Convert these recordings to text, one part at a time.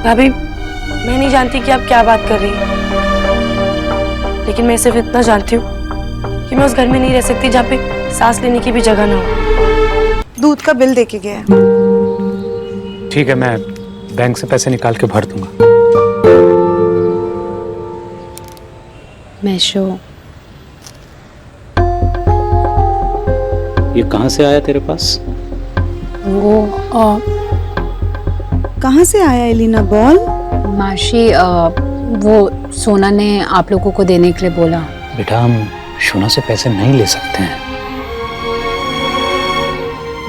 भाभी, मैं नहीं जानती कि आप क्या बात कर रही हैं, लेकिन मैं सिर्फ इतना जानती हूँ कि मैं उस घर में नहीं रह सकती जहाँ पे सांस लेने की भी जगह ना हो। दूध का बिल देके गया है। ठीक है, मैं बैंक से पैसे निकाल के भर दूंगा। मैशो, ये कहाँ से आया तेरे पास? वो कहाँ से आया एलिना? बॉल? माशी, वो सोना ने आप लोगों को देने के लिए बोला। बेटा, हम शोना से पैसे नहीं ले सकते हैं।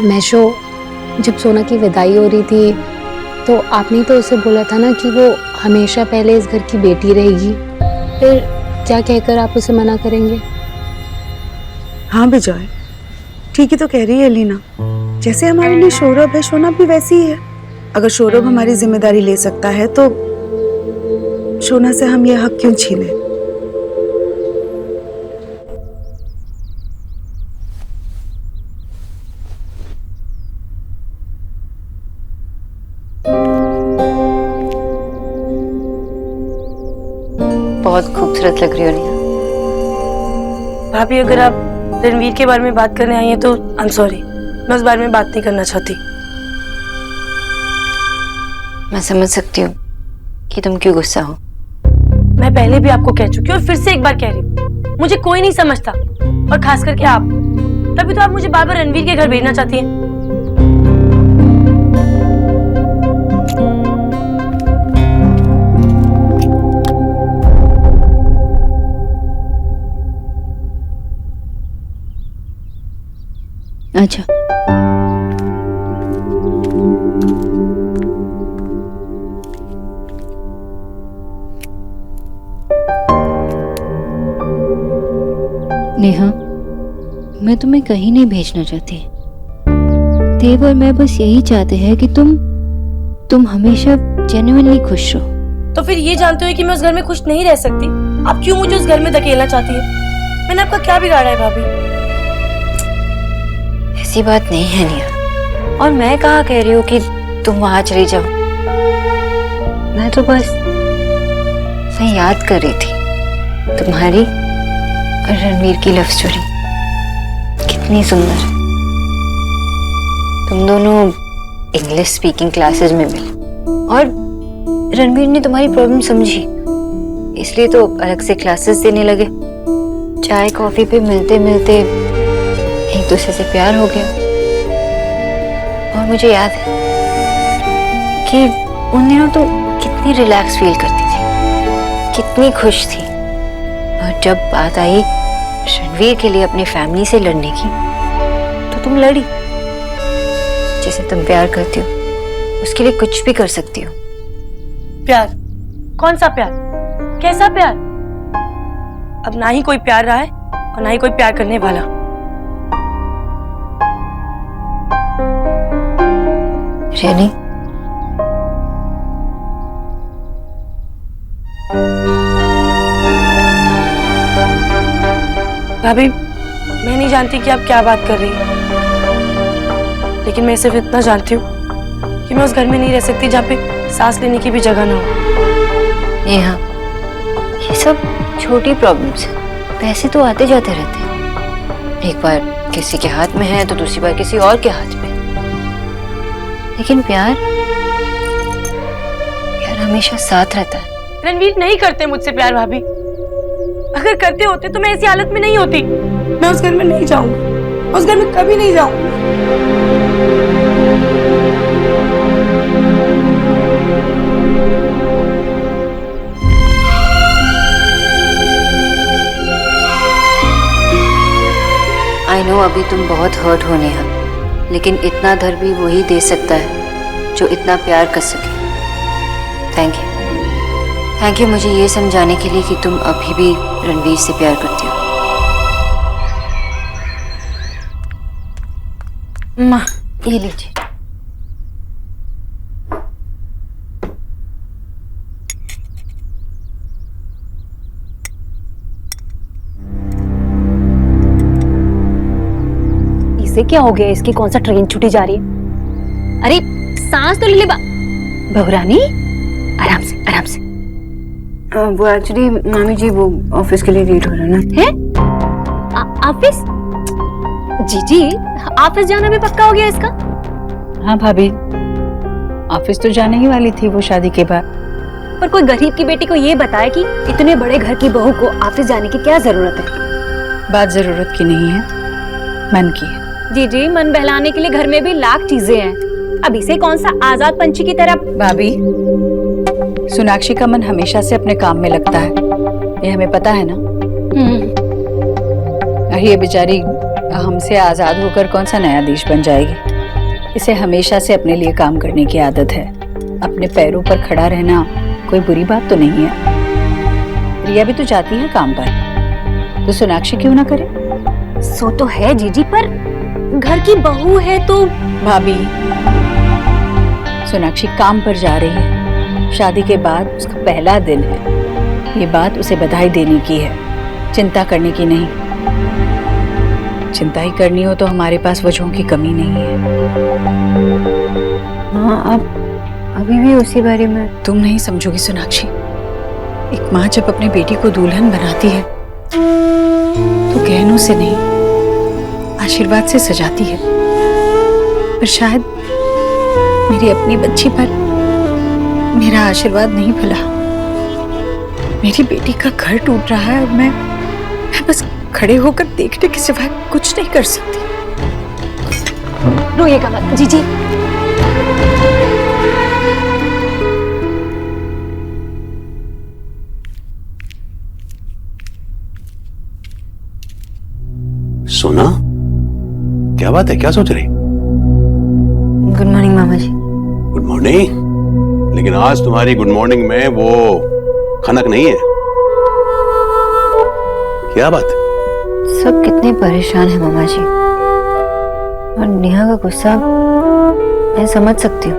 मैशो, जब सोना की विदाई हो रही थी तो आपने तो उसे बोला था ना कि वो हमेशा पहले इस घर की बेटी रहेगी। फिर क्या कहकर आप उसे मना करेंगे? हाँ बिजॉय, ठीक ही तो कह रही है एलिना। जैसे हमारे लिए सौरभ है, शोना भी वैसी ही है। अगर सौरभ हमारी जिम्मेदारी ले सकता है तो शोना से हम ये हक क्यों छीने? बहुत खूबसूरत लग रही हो रिया। भाभी, अगर आप रणवीर के बारे में बात करने आई हैं तो आई एम सॉरी, मैं उस बारे में बात नहीं करना चाहती। मैं समझ सकती हूँ कि तुम क्यों गुस्सा हो। मैं पहले भी आपको कह चुकी हूँ और फिर से एक बार कह रही हूँ, मुझे कोई नहीं समझता, और खास करके आप। तभी तो आप मुझे बार बार रणवीर के घर भेजना चाहती हैं। अच्छा, नेहा, मैं तुम्हें कहीं नहीं भेजना चाहती। देव और मैं बस यही चाहते हैं कि तुम हमेशा जेन्युइनली खुश रहो। तो फिर ये जानते हुए कि मैं उस घर में खुश नहीं रह सकती, आप क्यों मुझे उस घर में धकेलना चाहती है? मैंने आपका क्या बिगाड़ा है भाभी? ऐसी बात नहीं है नेहा, और मैं कहाँ कह रही हूँ कि तुम वहां चली जाओ। मैं तो बस मैं याद कर रही थी तुम्हारी और रणवीर की लव स्टोरी। कितनी सुंदर। तुम दोनों इंग्लिश स्पीकिंग क्लासेस में मिले और रणवीर ने तुम्हारी प्रॉब्लम समझी, इसलिए तो अलग से क्लासेस देने लगे। चाय कॉफी पे मिलते मिलते एक दूसरे से प्यार हो गया। और मुझे याद है कि उन दिनों तो कितनी रिलैक्स फील करती थी, कितनी खुश थी। और जब बात आई रणवीर के लिए अपनी फैमिली से लड़ने की, तो तुम लड़ी। जिसे तुम प्यार करती हो उसके लिए कुछ भी कर सकती हो। प्यार? कौन सा प्यार? कैसा प्यार? अब ना ही कोई प्यार रहा है और ना ही कोई प्यार करने वाला। रेनी, भाभी, मैं नहीं जानती कि आप क्या बात कर रही हैं, लेकिन मैं सिर्फ इतना जानती हूँ कि मैं उस घर में नहीं रह सकती जहाँ पे सांस लेने की भी जगह ना हो। नेहा, ये सब छोटी प्रॉब्लम्स हैं, पैसे तो आते जाते रहते हैं। एक बार किसी के हाथ में है तो दूसरी बार किसी और के हाथ में। लेकिन प्यार हमेशा साथ रहता है। रणवीर नहीं करते मुझसे प्यार भाभी। अगर करते होते तो मैं ऐसी हालत में नहीं होती। मैं उस घर में नहीं जाऊंगी, उस घर में कभी नहीं जाऊंगी। आई नो अभी तुम बहुत हर्ट होने हैं, लेकिन इतना दर्द भी वही दे सकता है जो इतना प्यार कर सके। थैंक यू मुझे ये समझाने के लिए कि तुम अभी भी रणवीर से प्यार करती हो। माँ, ये लीजिए। इसे क्या हो गया? इसकी कौन सा ट्रेन छुट्टी जा रही है? अरे सांस तो ले ले बहुरानी, आराम से आराम से। वो एक्चुअली मामी जी वो ऑफिस के लिए लेट हो रहा है ना। है ऑफिस? जीजी ऑफिस जाना भी पक्का हो गया इसका? हाँ भाभी, ऑफिस तो जाने ही वाली थी वो शादी के बाद। पर कोई गरीब की बेटी को ये बताए कि इतने बड़े घर की बहू को ऑफिस जाने की क्या जरूरत है? बात जरूरत की नहीं है, मन की है। जीजी मन बहलाने के लिए घर में भी लाख चीजें हैं, अब इसे कौन सा आजाद पंछी की तरह? भाभी, सोनाक्षी का मन हमेशा से अपने काम में लगता है, ये हमें पता है ना। और ये बेचारी हमसे आजाद होकर कौन सा नया देश बन जाएगी। इसे हमेशा से अपने लिए काम करने की आदत है। अपने पैरों पर खड़ा रहना कोई बुरी बात तो नहीं है। रिया भी तो जाती है काम पर, तो सोनाक्षी क्यों ना करे? सो तो है जीजी, पर घर की बहू है तो। भाभी, सोनाक्षी काम पर जा रही है, शादी के बाद उसका पहला दिन है। ये बात उसे बधाई देने की है, चिंता करने की नहीं। चिंता ही करनी हो तो हमारे पास वजहों की कमी नहीं है। हाँ, आप अभी भी उसी बारे में। तुम नहीं समझोगी सोनाक्षी, एक माँ जब अपनी बेटी को दुल्हन बनाती है तो गहनों से नहीं, आशीर्वाद से सजाती है। पर शायद मेरी अपनी बच्ची पर मेरा आशीर्वाद नहीं फला। मेरी बेटी का घर टूट रहा है और मैं बस खड़े होकर देखने के सिवाय कुछ नहीं कर सकती। रोइएगा मत जीजी। सोना, क्या बात है, क्या सोच रही? गुड मॉर्निंग मामा जी। Good morning. लेकिन आज तुम्हारी गुड मॉर्निंग में वो खनक नहीं है। क्या बात है? सब कितने परेशान है मामा जी, और नेहा का गुस्सा मैं समझ सकती हूँ,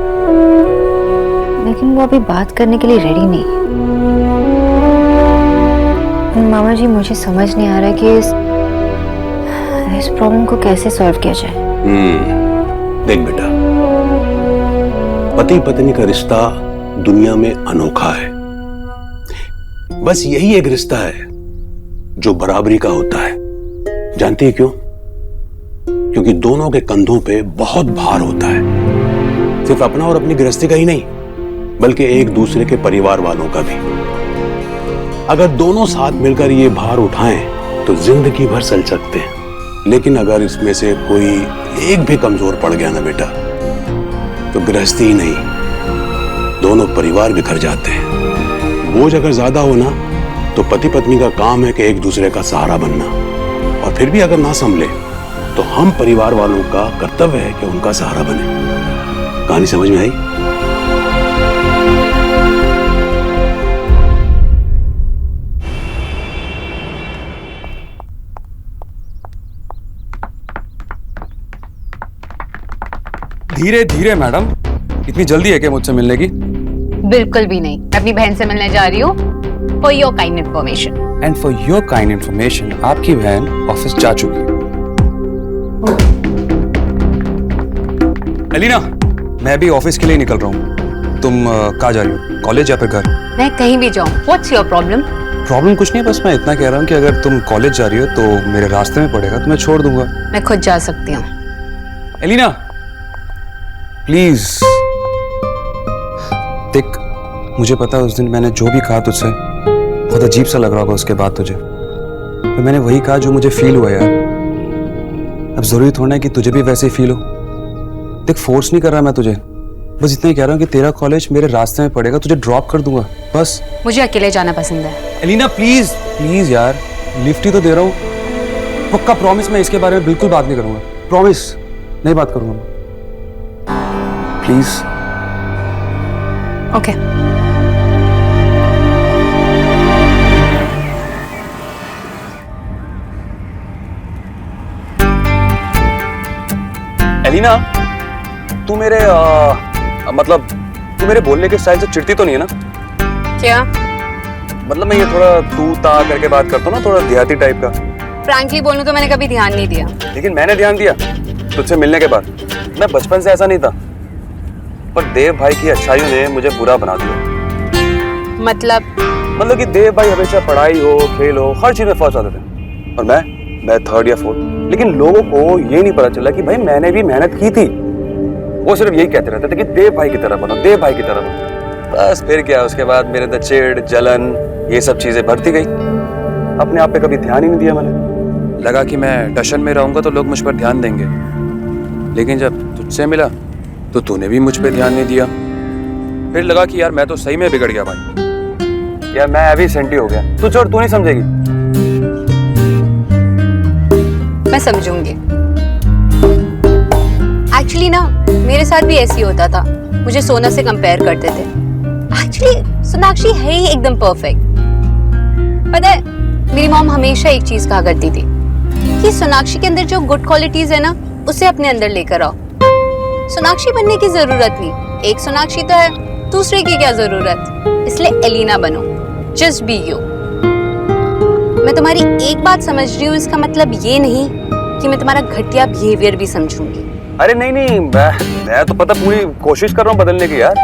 लेकिन वो अभी बात करने के लिए रेडी नहीं है। मामा जी, मुझे समझ नहीं आ रहा कि इस प्रॉब्लम को कैसे सॉल्व किया जाए। देख बेटा, पति पत्नी का रिश्ता दुनिया में अनोखा है। बस यही एक रिश्ता है जो बराबरी का होता है। जानती है क्यों? क्योंकि दोनों के कंधों पे बहुत भार होता है, सिर्फ अपना और अपनी गृहस्थी का ही नहीं, बल्कि एक दूसरे के परिवार वालों का भी। अगर दोनों साथ मिलकर ये भार उठाएं तो जिंदगी भर चल सकते हैं। लेकिन अगर इसमें से कोई एक भी कमजोर पड़ गया ना बेटा, तो गृहस्थी ही नहीं, दोनों परिवार बिखर जाते हैं। बोझ अगर ज्यादा हो ना, तो पति पत्नी का काम है कि एक दूसरे का सहारा बनना, और फिर भी अगर ना संभले तो हम परिवार वालों का कर्तव्य है कि उनका सहारा बने। कहानी समझ में आई? धीरे धीरे मैडम, इतनी जल्दी है क्या मुझसे मिलने की? बिल्कुल भी नहीं, मैं अपनी बहन से मिलने जा रही हूँ। For your kind information. And for your kind information, आपकी बहन ऑफिस जा चुकी है। एलिना, मैं अभी ऑफिस के लिए निकल रहा हूँ। तुम कहाँ जा रही हो, कॉलेज या फिर घर? मैं कहीं भी जाऊँ, व्हाट्स योर प्रॉब्लम? प्रॉब्लम कुछ नहीं, बस मैं इतना कह रहा हूँ कि अगर तुम कॉलेज जा रही हो तो मेरे रास्ते में पड़ेगा तो मैं छोड़ दूंगा। मैं खुद जा सकती हूँ। Elina please. देख, मुझे पता है उस दिन मैंने जो भी कहा तुझसे बहुत अजीब सा लग रहा होगा उसके बाद तुझे, तो मैंने वही कहा जो मुझे फील हुआ यार। अब जरूरी थोड़ा है कि तुझे भी वैसे ही फील हो। देख, फोर्स नहीं कर रहा मैं तुझे, बस इतना ही कह रहा हूँ कि तेरा कॉलेज मेरे रास्ते में पड़ेगा, तुझे ड्रॉप कर दूंगा बस। मुझे अकेले जाना पसंद है। एलिना प्लीज प्लीज यार, लिफ्ट ही तो दे रहा हूँ। पक्का प्रॉमिस, मैं इसके बारे में बिल्कुल बात नहीं करूंगा। प्रॉमिस, नहीं बात करूंगा प्लीज। ओके। एलिना, तू मेरे मतलब तू मेरे बोलने के स्टाइल से चिढ़ती तो नहीं है ना? क्या मतलब मैं ये थोड़ा तू ता करके बात करता हूँ ना, थोड़ा देहाती टाइप का। फ्रैंकली बोलूं तो मैंने कभी ध्यान नहीं दिया। लेकिन मैंने ध्यान दिया। तुझसे मिलने के बाद। मैं बचपन से ऐसा नहीं था, पर देव भाई की अच्छाइयों ने मुझे बुरा बना दिया। मतलब कि देव भाई हमेशा पढ़ाई हो, खेल हो, हर चीज में फर्स्ट आते थे, और मैं थर्ड या फोर्थ। लेकिन लोगों को ये नहीं पता चला कि भाई मैंने भी मेहनत की थी। वो सिर्फ यही कहते रहते थे कि देव भाई की तरह बनो, देव भाई की तरह बनो। बस फिर क्या, उसके बाद मेरे अंदर चिढ़, जलन, ये सब चीजें बढ़ती गई। अपने आप पे कभी ध्यान ही नहीं दिया मैंने। लगा कि मैं टशन में रहूंगा तो लोग मुझ पर ध्यान देंगे, लेकिन जब तुझसे मिला तो तूने भी मुझ पे ध्यान नहीं दिया। फिर लगा कि यार मैं तो सही में बिगड़ गया भाई, यार मैं अभी सेंटी हो गया। तू छोड़, तू नहीं समझेगी। मैं समझूंगी। एक्चुअली ना मेरे साथ भी ऐसे ही होता था, मुझे सोना से कंपेयर करते थे। एक्चुअली सोनाक्षी है ही एकदम परफेक्ट। पता है, मेरी मॉम हमेशा एक चीज कहा करती थी कि सोनाक्षी के अंदर जो गुड क्वालिटीज है ना, उसे अपने अंदर लेकर आओ। सोनाक्षी बनने की जरूरत नहीं, एक सोनाक्षी तो है, दूसरे की क्या जरूरत। इसलिए एलिना बनो, जस्ट बी यू। मैं तुम्हारी एक बात समझ रही हूँ, इसका मतलब ये नहीं कि मैं तुम्हारा घटिया बिहेवियर भी समझूंगी। अरे नहीं, मैं तो पता पूरी कोशिश कर रहा हूँ बदलने की यार।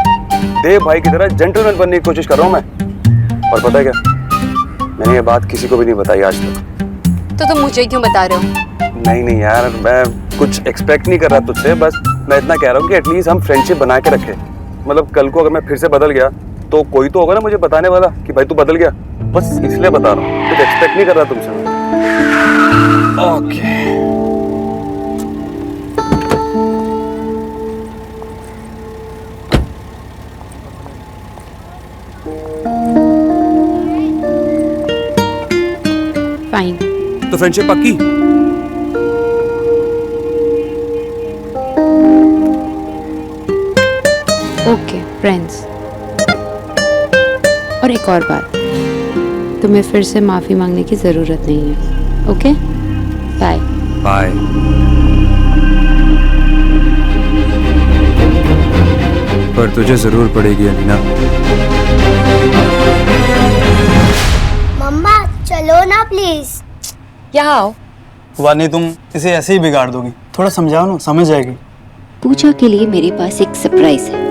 देव भाई की तरह जेंटलमैन बनने की कोशिश कर रहा हूँ मैं। और पता है क्या, मैंने ये बात किसी को भी नहीं बताई आज तक। तो तुम मुझे क्यों बता रहे हो? नहीं यार, मैं कुछ एक्सपेक्ट नहीं कर रहा तुझसे। बस मैं इतना कह रहा हूँ कि एटलीस्ट हम फ्रेंडशिप बना के रखें। मतलब कल को अगर मैं फिर से बदल गया तो कोई तो होगा ना मुझे बताने वाला कि भाई तू बदल गया। बस इसलिए बता रहा हूँ, कुछ एक्सपेक्ट नहीं कर रहा तुमसे। ओके। फाइन। तो फ्रेंडशिप पक्की? Okay friends. और एक और बात, तुम्हें फिर से माफी मांगने की जरूरत नहीं है। Okay, bye bye. पर तुझे जरूर पड़ेगी अलीना। मम्मा चलो ना प्लीज। यहाँ आओ। वानी, तुम इसे ऐसे ही बिगाड़ दोगी, थोड़ा समझाओ ना, समझ जाएगी। पूजा के लिए मेरे पास एक सरप्राइज है,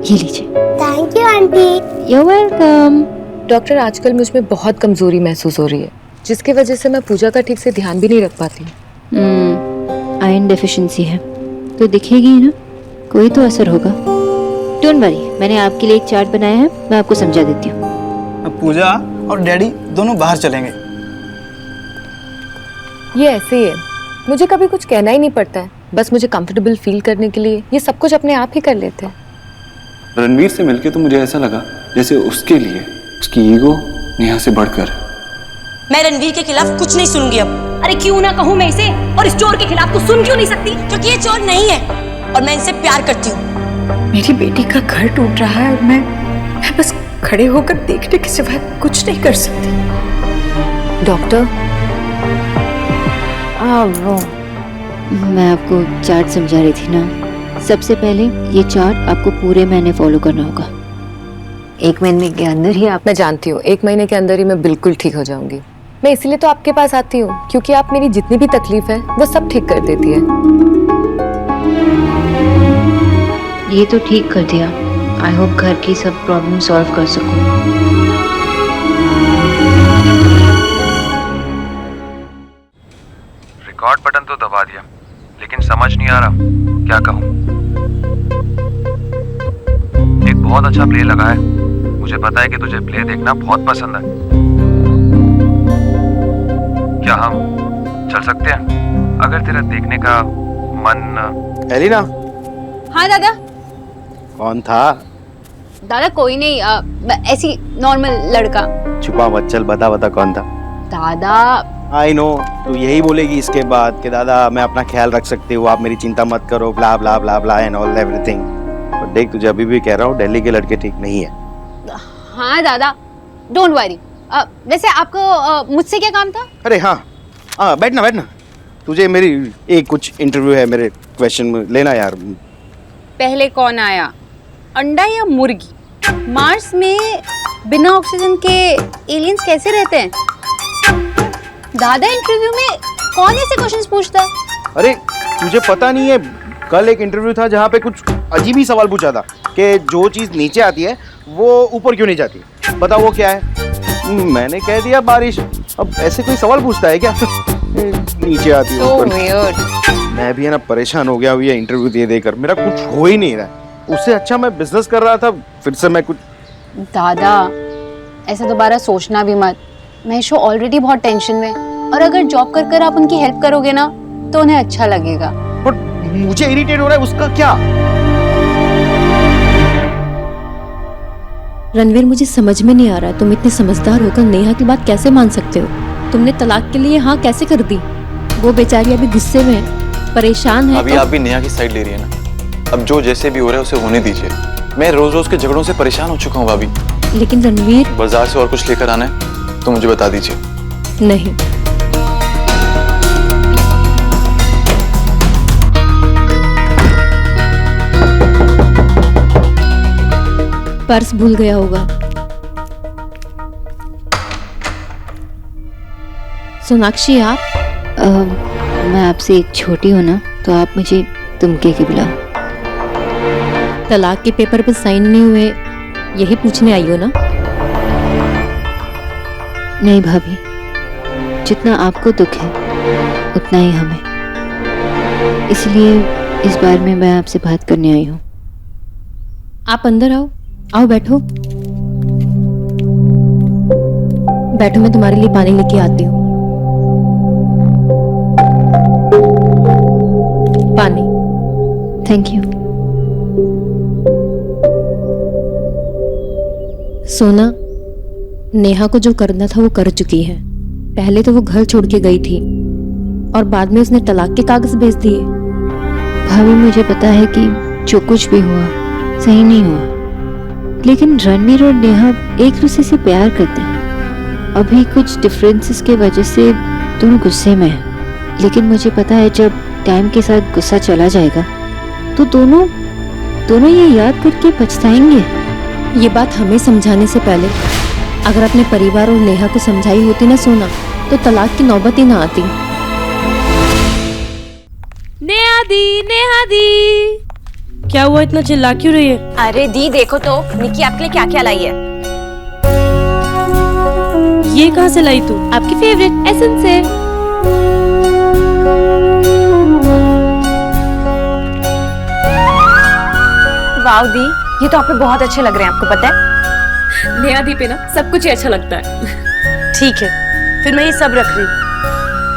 ये लीजिए। Thank you aunty. You welcome. Doctor, आजकल मुझ में बहुत कमजोरी महसूस हो रही है, जिसकी वजह से मैं पूजा का ठीक से ध्यान भी नहीं रख पाती। आयरन डेफिशिएंसी है तो दिखेगी ही ना, कोई तो असर होगा। डोंट वरी, मैंने आपके लिए एक चार्ट बनाया है, मैं आपको समझा देती हूँ। अब पूजा और डैडी दोनों बाहर चलेंगे। ये ऐसे ही है, मुझे कभी कुछ कहना ही नहीं पड़ता है, बस मुझे कंफर्टेबल फील करने के लिए ये सब कुछ अपने आप ही कर लेते हैं। रणवीर से मिलके तो मुझे ऐसा लगा जैसे उसके लिए उसकी ईगो नेहा से बढ़कर। मैं रणवीर के खिलाफ कुछ नहीं सुनूंगी अब। अरे क्यों ना कहूँ मैं इसे, और इस चोर के खिलाफ तो सुन क्यों नहीं सकती? क्योंकि ये चोर नहीं है और मैं इनसे प्यार करती हूँ। मेरी बेटी का घर टूट रहा है और मैं बस खड़े होकर देखने के सिवाय कुछ नहीं कर सकती। डॉक्टर, वो मैं आपको चार्ट समझा रही थी ना। सबसे पहले ये चार्ट आपको पूरे महीने फॉलो करना होगा। 1 महीने के अंदर ही आप। मैं जानती हूँ 1 महीने के अंदर ही मैं बिल्कुल ठीक हो जाऊंगी। मैं इसीलिए तो आपके पास आती हूँ, क्योंकि आप मेरी जितनी भी तकलीफ है वो सब ठीक कर देती है। ये तो ठीक कर दिया, आई होप घर की सब प्रॉब्लम सॉल्व कर सकूं। रिकॉर्ड बटन तो दबा दिया, लेकिन समझ नहीं आ रहा क्या कहूँ। एक बहुत अच्छा प्ले लगा है, मुझे पता है कि तुझे प्ले देखना बहुत पसंद है। क्या हम चल सकते हैं अगर तेरा देखने का मन? एलिना। हाँ दादा। कौन था? दादा कोई नहीं, ऐसी नॉर्मल लड़का। छुपा मत, चल बता कौन था। दादा आई नो, तू यही बोलेगी इसके बाद कि दादा मैं अपना ख्याल रख सकती हूँ, आप मेरी चिंता मत करो, ब्ला ब्ला ब्ला ब्ला एंड ऑल एवरीथिंग। और देख, तुझे अभी भी कह रहा हूँ, दिल्ली के लड़के ठीक नहीं है। हाँ दादा, डोंट वरी। वैसे आपको मुझसे क्या काम था? अरे हाँ बैठना। तुझे मेरी एक कुछ इंटरव्यू है, मेरे क्वेश्चन में लेना यार। पहले कौन आया, अंडा या मुर्गी? मार्स में बिना ऑक्सीजन के एलियंस कैसे रहते हैं? दादा इंटरव्यू में कौन ऐसे क्वेश्चंस पूछता है? अरे तुझे पता नहीं है, कल एक इंटरव्यू था जहाँ पे कुछ अजीब ही सवाल पूछा था कि जो चीज़ नीचे आती है वो ऊपर क्यों नहीं जाती, बता वो क्या है। मैंने कह दिया बारिश। अब ऐसे कोई सवाल पूछता है क्या? नीचे आती है ऊपर। मैं भी है ना परेशान हो गया हूँ ये इंटरव्यू दे देकर, मेरा कुछ हो ही नहीं रहा है। उससे अच्छा मैं बिजनेस कर रहा था, फिर से मैं कुछ। दादा ऐसा दोबारा सोचना भी मत। महेशो ऑलरेडी बहुत टेंशन में, और अगर जॉब कर कर आप उनकी हेल्प करोगे ना तो उन्हें अच्छा लगेगा। बट मुझे इरिटेट हो रहा है, उसका क्या? रणवीर, मुझे समझ में नहीं आ रहा है, तुम इतने समझदार होकर नेहा की बात कैसे मान सकते हो? तुमने तलाक के लिए हाँ कैसे कर दी? वो बेचारी अभी गुस्से में है, परेशान है। अभी तो... आप भी नेहा की साइड ले रही है ना। अब जो जैसे भी हो रहा है उसे होने दीजिए। मैं रोज रोज के झगड़ों से परेशान हो चुका हूँ भाभी। लेकिन रणवीर, बाजार से और कुछ लेकर आना है तो मुझे बता दीजिए। नहीं, पर्स भूल गया होगा। सोनाक्षी, आप मैं आपसे एक छोटी हूँ ना, तो आप मुझे तुम के बुलाओ। तलाक के पेपर पे साइन नहीं हुए, यही पूछने आई हो ना? नहीं भाभी, जितना आपको दुख है उतना ही हमें, इसलिए इस बार में मैं आपसे बात करने आई हूँ। आप अंदर आओ, आओ बैठो। बैठो, मैं तुम्हारे लिए पानी लेके आती हूँ। पानी। Thank you. सोना, नेहा को जो करना था वो कर चुकी है। पहले तो वो घर छोड़ के गई थी और बाद में उसने तलाक के कागज भेज दिए। भाभी मुझे पता है कि जो कुछ भी हुआ सही नहीं हुआ, लेकिन रणवीर और नेहा एक दूसरे से प्यार करते हैं। अभी कुछ डिफरेंसेस के वजह से दोनों गुस्से में हैं, लेकिन मुझे पता है जब टाइम के साथ गुस्सा चला जाएगा तो दोनों ये याद करके पछताएंगे। ये बात हमें समझाने से पहले अगर अपने परिवार और नेहा को समझाई होती ना सोना, तो तलाक की नौबत ही ना आती। नेहा दी, क्या हुआ, इतना चिल्ला क्यों रही है? अरे दी देखो तो निकी आपके लिए क्या क्या लाई है। ये कहाँ से लाई तू? आपकी फेवरेट एसेंस है। वाव दी, ये तो आप पे बहुत अच्छे लग रहे हैं, आपको पता है? नेहा दी पे ना सब कुछ ही अच्छा लगता है। ठीक है, फिर मैं ये सब रख रही हूँ।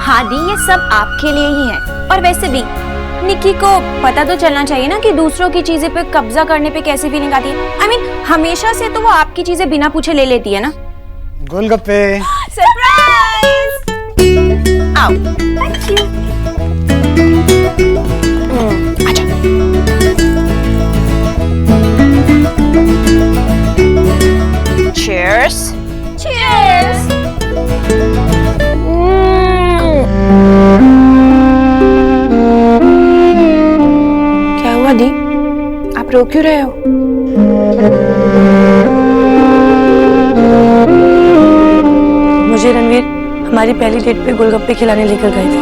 हाँ दी, ये सब आपके लिए ही है। और वैसे भी निकी को पता तो चलना चाहिए ना कि दूसरों की चीजें पे कब्जा करने पे कैसी फीलिंग आती है। I mean, हमेशा से तो वो आपकी चीजें बिना पूछे ले लेती है ना। गोलगप्पे। सरप्राइज! आओ। Thank you. आजा। Cheers. Cheers. क्या हुआ दी, आप रो क्यों रहे हो? मुझे रणवीर हमारी पहली डेट पे गोलगप्पे खिलाने लेकर गए थे।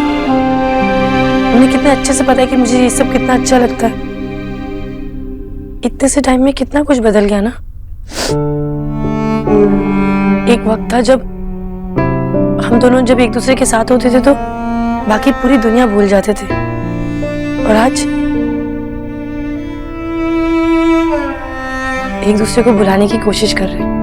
उन्हें कितने अच्छे से पता है कि मुझे ये सब कितना अच्छा लगता है। इतने से टाइम में कितना कुछ बदल गया ना। एक वक्त था जब हम दोनों जब एक दूसरे के साथ होते थे तो बाकी पूरी दुनिया भूल जाते थे, और आज एक दूसरे को भुलाने की कोशिश कर रहे हैं।